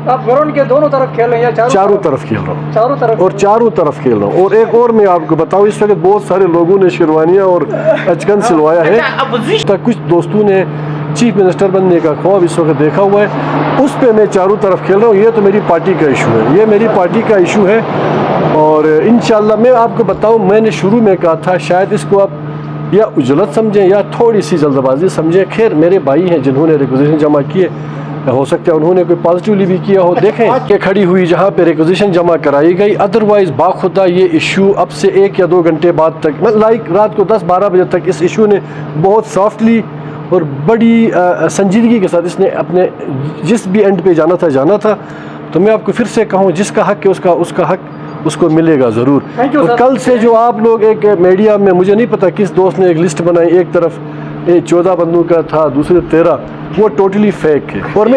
आप ग्राउंड के दोनों तरफ खेल रहे हैं या चारों तरफ खेल रहा हूँ? चारों तरफ, और चारों तरफ खेल रहा हूँ। और एक और मैं आपको बताऊँ, इस वक्त बहुत सारे लोगों ने शेरवानियाँ और अचकन सिलवाया है, कुछ दोस्तों ने चीफ मिनिस्टर बनने का ख्वाब इस वक्त देखा हुआ है, उस पर मैं चारों तरफ खेल रहा हूँ। ये तो मेरी पार्टी का इशू है, ये मेरी पार्टी का इशू है। और इंशाल्लाह मैं आपको बताऊँ, मैंने शुरू में कहा था शायद इसको आप या उजलत समझें या थोड़ी सी जल्दबाजी समझें। खैर, मेरे भाई हैं जिन्होंने रिक्वेजिशन जमा किए, हो सकता है उन्होंने कोई पॉजिटिवली भी किया हो। देखें कि खड़ी हुई जहाँ पे रिक्वेजिशन जमा कराई गई, अदरवाइज़ बाखुदा ये इशू अब से 1 या 2 घंटे बाद तक, लाइक रात को 10-12 बजे तक इस इशू ने बहुत सॉफ्टली और बड़ी संजीदगी के साथ इसने अपने जिस भी एंड पे जाना था। तो मैं आपको फिर से कहूँ, जिसका हक है उसका हक उसको मिलेगा ज़रूर। और कल से जो आप लोग एक मीडिया में, मुझे नहीं पता किस दोस्त ने एक लिस्ट बनाई, एक तरफ 14 बंदों का था, दूसरे 13, वो टोटली फेक है। और मैं